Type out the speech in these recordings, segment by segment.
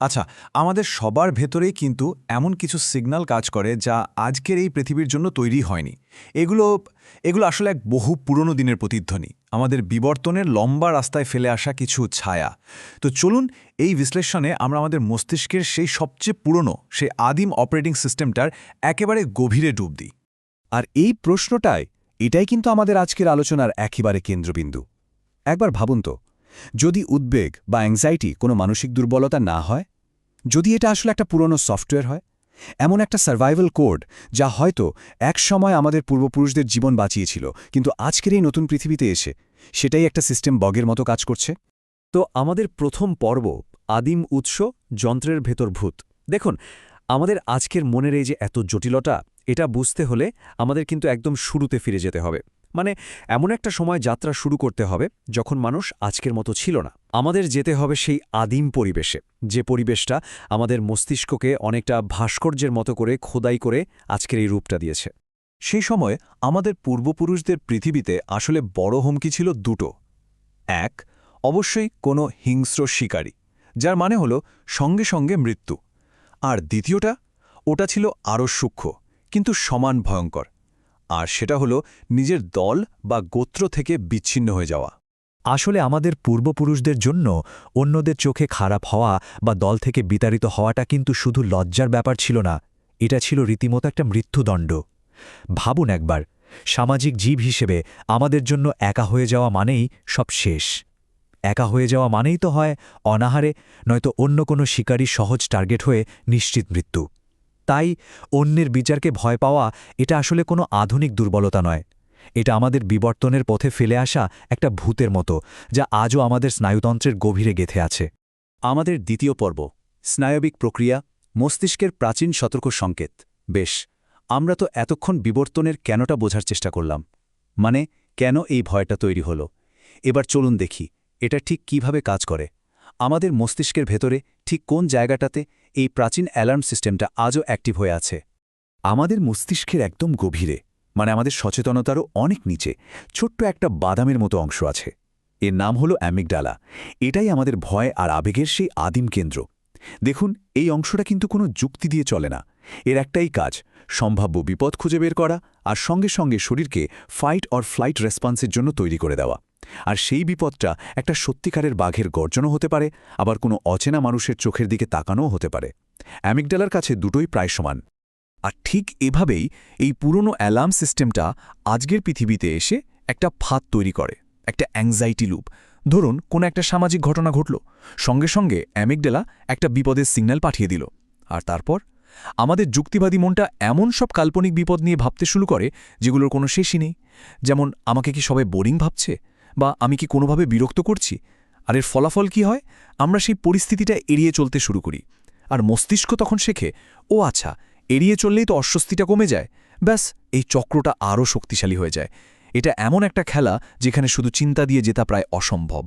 আচ্ছা, আমাদের সবার ভেতরেই কিন্তু এমন কিছু সিগন্যাল কাজ করে যা আজকের এই পৃথিবীর জন্য তৈরি হয়নি। এগুলো এগুলো আসলে এক বহু পুরনো দিনের প্রতিধ্বনি, আমাদের বিবর্তনের লম্বা রাস্তায় ফেলে আসা কিছু ছায়া। তো চলুন এই বিশ্লেষণে আমরা আমাদের মস্তিষ্কের সেই সবচেয়ে পুরনো, সেই আদিম অপারেটিং সিস্টেমটার একেবারে গভীরে ডুব দিই। আর এই এটাই কিন্তু আমাদের আজকের আলোচনার একেবারে কেন্দ্রবিন্দু। একবার ভাবুন তো, যদি উদ্বেগ বা অ্যাংজাইটি কোনো মানসিক দুর্বলতা না হয়, যদি এটা আসলে একটা পুরনো সফটওয়্যার হয়, এমন একটা সার্ভাইভাল কোড যা হয়তো একসময় আমাদের পূর্বপুরুষদের জীবন বাঁচিয়েছিল, কিন্তু আজকের এই নতুন পৃথিবীতে এসে সেটাই একটা সিস্টেম বগের মতো কাজ করছে। তো আমাদের প্রথম পর্ব, আদিম উৎস, যন্ত্রের ভেতর ভূত। দেখুন, আমাদের আজকের মনের এই যে এত জটিলতা, এটা বুঝতে হলে আমাদের কিন্তু একদম শুরুতে ফিরে যেতে হবে। মানে এমন একটা সময় যাত্রা শুরু করতে হবে যখন মানুষ আজকের মতো ছিল না। আমাদের যেতে হবে সেই আদিম পরিবেশে, যে পরিবেশটা আমাদের মস্তিষ্ককে অনেকটা ভাস্কর্যের মতো করে খোদাই করে আজকের এই রূপটা দিয়েছে। সেই সময় আমাদের পূর্বপুরুষদের পৃথিবীতে আসলে বড় হুমকি ছিল দুটো। এক, অবশ্যই কোনো হিংস্র শিকারী, যার মানে হলো সঙ্গে সঙ্গে মৃত্যু। আর দ্বিতীয়টা, ওটা ছিল আরও সূক্ষ্ম কিন্তু সমান ভয়ঙ্কর, আর সেটা হলো নিজের দল বা গোত্র থেকে বিচ্ছিন্ন হয়ে যাওয়া। আসলে আমাদের পূর্বপুরুষদের জন্য অন্যদের চোখে খারাপ হওয়া বা দল থেকে বিতাড়িত হওয়াটা কিন্তু শুধু লজ্জার ব্যাপার ছিল না, এটা ছিল রীতিমতো একটা মৃত্যুদণ্ড। ভাবুন একবার, সামাজিক জীব হিসেবে আমাদের জন্য একা হয়ে যাওয়া মানেই সব শেষ। একা হয়ে যাওয়া মানেই তো হয় অনাহারে, নয়তো অন্য কোনো শিকারী সহজ টার্গেট হয়ে নিশ্চিত মৃত্যু। তাই অন্যের বিচারকে ভয় পাওয়া এটা আসলে কোনো আধুনিক দুর্বলতা নয়, এটা আমাদের বিবর্তনের পথে ফেলে আসা একটা ভূতের মতো, যা আজও আমাদের স্নায়ুতন্ত্রের গভীরে গেঁথে আছে। আমাদের দ্বিতীয় পর্ব, স্নায়বিক প্রক্রিয়া, মস্তিষ্কের প্রাচীন সতর্ক সংকেত। বেশ, আমরা তো এতক্ষণ বিবর্তনের কেনটা বোঝার চেষ্টা করলাম, মানে কেন এই ভয়টা তৈরি হলো। এবার চলুন দেখি এটা ঠিক কিভাবে কাজ করে। আমাদের মস্তিষ্কের ভেতরে ঠিক কোন জায়গাটাতে এই প্রাচীন অ্যালার্ম সিস্টেমটা আজও অ্যাক্টিভ হয়ে আছে। আমাদের মস্তিষ্কের একদম গভীরে, মানে আমাদের সচেতনতারও অনেক নিচে, ছোট্ট একটা বাদামের মতো অংশ আছে। এর নাম হলো অ্যামিগডালা। এটাই আমাদের ভয় আর আবেগের সেই আদিম কেন্দ্র। দেখুন, এই অংশটা কিন্তু কোনো যুক্তি দিয়ে চলে না। এর একটাই কাজ, সম্ভাব্য বিপদ খুঁজে বের করা আর সঙ্গে সঙ্গে শরীরকে ফাইট অর ফ্লাইট রেসপন্সের জন্য তৈরি করে দেওয়া। আর সেই বিপদটা একটা সত্যিকারের বাঘের গর্জনও হতে পারে, আবার কোনো অচেনা মানুষের চোখের দিকে তাকানোও হতে পারে। অ্যামিগডালার কাছে দুটোই প্রায় সমান। আর ঠিক এভাবেই এই পুরনো অ্যালার্ম সিস্টেমটা আজকের পৃথিবীতে এসে একটা ফাঁদ তৈরি করে, একটা অ্যাংজাইটি লুপ। ধরুন কোনো একটা সামাজিক ঘটনা ঘটল, সঙ্গে সঙ্গে অ্যামিগডালা একটা বিপদের সিগন্যাল পাঠিয়ে দিল। আর তারপর আমাদের যুক্তিবাদী মনটা এমন সব কাল্পনিক বিপদ নিয়ে ভাবতে শুরু করে যেগুলোর কোনো শেষই নেই। যেমন, আমাকে কি সবাই বোরিং ভাবছে, বা আমি কি কোনোভাবে বিরক্ত করছি। আর এর ফলাফল কি হয়? আমরা সেই পরিস্থিতিটা এড়িয়ে চলতে শুরু করি। আর মস্তিষ্ক তখন শেখে, ও আচ্ছা, এড়িয়ে চললেই তো অস্বস্তিটা কমে যায়। ব্যাস, এই চক্রটা আরও শক্তিশালী হয়ে যায়। এটা এমন একটা খেলা যেখানে শুধু চিন্তা দিয়ে জেতা প্রায় অসম্ভব।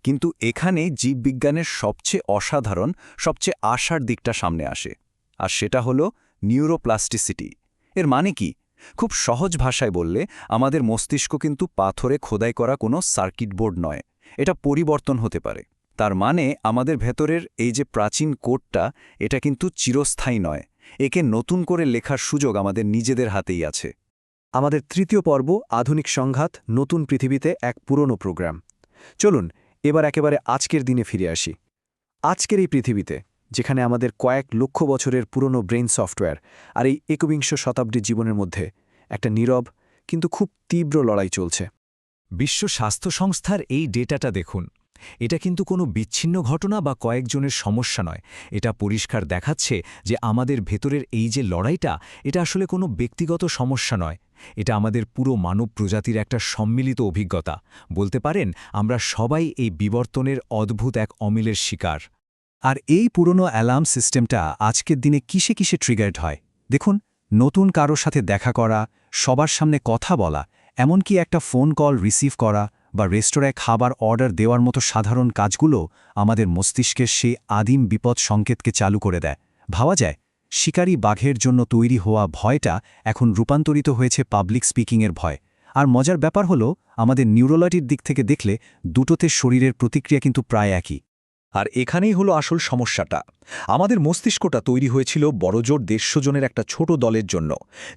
কিন্তু এখানে জীববিজ্ঞানের সবচেয়ে অসাধারণ, সবচেয়ে আশার দিকটা সামনে আসে। আর সেটা হলো নিউরোপ্লাস্টিসিটি। এর মানে কি? খুব সহজ ভাষায় বললে, আমাদের মস্তিষ্ক কিন্তু পাথরে খোদাই করা কোনো সার্কিট বোর্ড নয়। এটা পরিবর্তন হতে পারে। তার মানে আমাদের ভেতরের এই যে প্রাচীন কোডটা, এটা কিন্তু চিরস্থায়ী নয়। একে নতুন করে লেখার সুযোগ আমাদের নিজেদের হাতেই আছে। আমাদের তৃতীয় পর্ব, আধুনিক সংঘাত, নতুন পৃথিবীতে এক পুরনো প্রোগ্রাম। চলুন এবার একেবারে আজকের দিনে ফিরে আসি। আজকের এই পৃথিবীতে, যেখানে আমাদের কয়েক লক্ষ বছরের পুরনো ব্রেইন সফটওয়্যার আর এই একবিংশ শতাব্দীর জীবনের মধ্যে একটা নীরব কিন্তু খুব তীব্র লড়াই চলছে। বিশ্ব স্বাস্থ্য সংস্থার এই ডেটাটা দেখুন। এটা কিন্তু কোনো বিচ্ছিন্ন ঘটনা বা কয়েকজনের সমস্যা নয়। এটা পরিষ্কার দেখাচ্ছে যে আমাদের ভেতরের এই যে লড়াইটা, এটা আসলে কোনো ব্যক্তিগত সমস্যা নয়। এটা আমাদের পুরো মানব প্রজাতির একটা সম্মিলিত অভিজ্ঞতা। বলতে পারেন, আমরা সবাই এই বিবর্তনের অদ্ভুত এক অমিলের শিকার। আর এই পুরনো অ্যালার্ম সিস্টেমটা আজকের দিনে কিসে কিসে ট্রিগার্ড হয় দেখুন। নতুন কারোর সাথে দেখা করা, সবার সামনে কথা বলা, এমনকি একটা ফোন কল রিসিভ করা বা রেস্তোরাঁয় খাবার অর্ডার দেওয়ার মতো সাধারণ কাজগুলো আমাদের মস্তিষ্কের সেই আদিম বিপদ সংকেতকে চালু করে দেয়। ভাবা যায়, শিকারী বাঘের জন্য তৈরি হওয়া ভয়টা এখন রূপান্তরিত হয়েছে পাবলিক স্পিকিংয়ের ভয়। আর মজার ব্যাপার হলো, আমাদের নিউরোলজির দিক থেকে দেখলে দুটোতে শরীরের প্রতিক্রিয়া কিন্তু প্রায় একই। আর এখানেই হলো আসল সমস্যাটা। আমাদের মস্তিষ্কটা তৈরি হয়েছিল বড়জোর 150 জনের একটা ছোট দলের জন্য,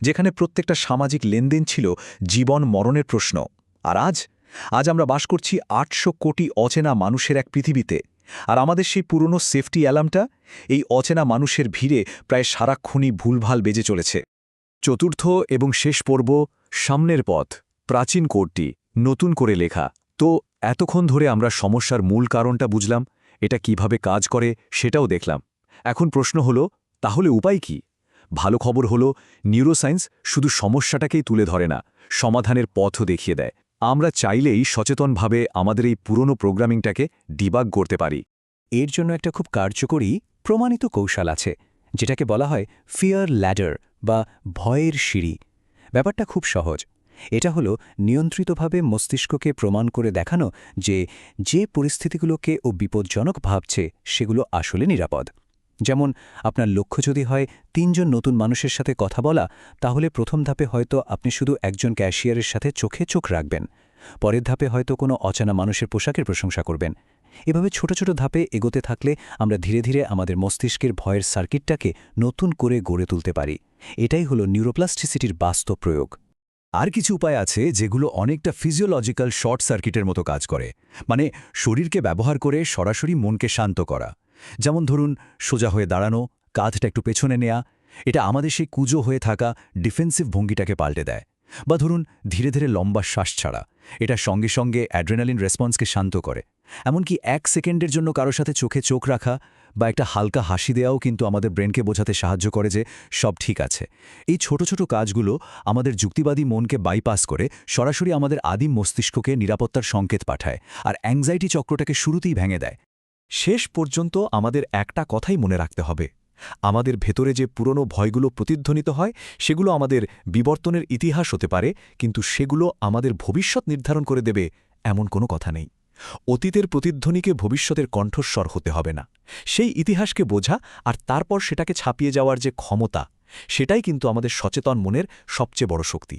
যেখানে প্রত্যেকটা সামাজিক লেনদেন ছিল জীবন মরণের প্রশ্ন। আর আজ আমরা বাস করছি 800 কোটি অচেনা মানুষের এক পৃথিবীতে। আর আমাদের সেই পুরনো সেফটি অ্যালার্মটা এই অচেনা মানুষের ভিড়ে প্রায় সারাক্ষণই ভুলভাল বেজে চলেছে। চতুর্থ এবং শেষ পর্ব, সামনের পথ, প্রাচীন কোডটি নতুন করে লেখা। তো এতক্ষণ ধরে আমরা সমস্যার মূল কারণটা বুঝলাম, এটা কিভাবে কাজ করে সেটাও দেখলাম। এখন প্রশ্ন হলো, তাহলে উপায় কি? ভালো খবর হলো, নিউরোসায়েন্স শুধু সমস্যাটাকেই তুলে ধরে না, সমাধানের পথও দেখিয়ে দেয়। আমরা চাইলেই সচেতনভাবে আমাদের এই পুরনো প্রোগ্রামিংটাকে ডিবাগ করতে পারি। এর জন্য একটা খুব কার্যকরী প্রমাণিত কৌশল আছে, যেটাকে বলা হয় ফিয়ার ল্যাডার বা ভয়ের সিঁড়ি। ব্যাপারটা খুব সহজ। এটা হলো নিয়ন্ত্রিতভাবে মস্তিষ্ককে প্রমাণ করে দেখানো যে পরিস্থিতিগুলোকে ও বিপজ্জনক ভাবছে সেগুলো আসলে নিরাপদ। যেমন আপনার লক্ষ্য যদি হয় 3 জন নতুন মানুষের সাথে কথা বলা, তাহলে প্রথম ধাপে হয়তো আপনি শুধু একজন ক্যাশিয়ারের সাথে চোখে চোখ রাখবেন। পরের ধাপে হয়তো কোনো অচেনা মানুষের পোশাকের প্রশংসা করবেন। এভাবে ছোট ছোট ধাপে এগোতে থাকলে আমরা ধীরে ধীরে আমাদের মস্তিষ্কের ভয়ের সার্কিটটাকে নতুন করে গড়ে তুলতে পারি। এটাই হলো নিউরোপ্লাস্টিসিটির বাস্তব প্রয়োগ। আর কিছু উপায় আছে যেগুলো অনেকটা ফিজিওলজিক্যাল শর্ট সার্কিটের মতো কাজ করে, মানে শরীরকে ব্যবহার করে সরাসরি মনকে শান্ত করা। যেমন ধরুন, সোজা হয়ে দাঁড়ানো, কাঁধটা একটু পেছনে নেয়া, এটা আমাদের সেই কুজো হয়ে থাকা ডিফেন্সিভ ভঙ্গিটাকে পাল্টে দেয়। বা ধরুন, ধীরে ধীরে লম্বা শ্বাস ছাড়া, এটা সঙ্গে সঙ্গে অ্যাড্রেনালিন রেসপন্সকে শান্ত করে। এমনকি 1 সেকেন্ডের জন্য কারো সাথে চোখে চোখ রাখা বা একটা হালকা হাসি দেওয়াও কিন্তু আমাদের ব্রেনকে বোঝাতে সাহায্য করে যে সব ঠিক আছে। এই ছোট ছোট কাজগুলো আমাদের যুক্তিবাদী মনকে বাইপাস করে সরাসরি আমাদের আদিম মস্তিষ্ককে নিরাপত্তার সংকেত পাঠায়, আর অ্যাংজাইটি চক্রটাকে শুরুতেই ভেঙে দেয়। শেষ পর্যন্ত আমাদের একটা কথাই মনে রাখতে হবে, আমাদের ভেতরে যে পুরনো ভয়গুলো প্রতিধ্বনিত হয় সেগুলো আমাদের বিবর্তনের ইতিহাস হতে পারে, কিন্তু সেগুলো আমাদের ভবিষ্যৎ নির্ধারণ করে দেবে এমন কোনো কথা নেই। অতীতের প্রতিধ্বনিকে ভবিষ্যতের কণ্ঠস্বর হতে হবে না, সেই ইতিহাসকে বোঝা আর তারপর সেটাকে ছাপিয়ে যাওয়ার যে ক্ষমতা, সেটাই কিন্তু আমাদের সচেতন মনের সবচেয়ে বড় শক্তি।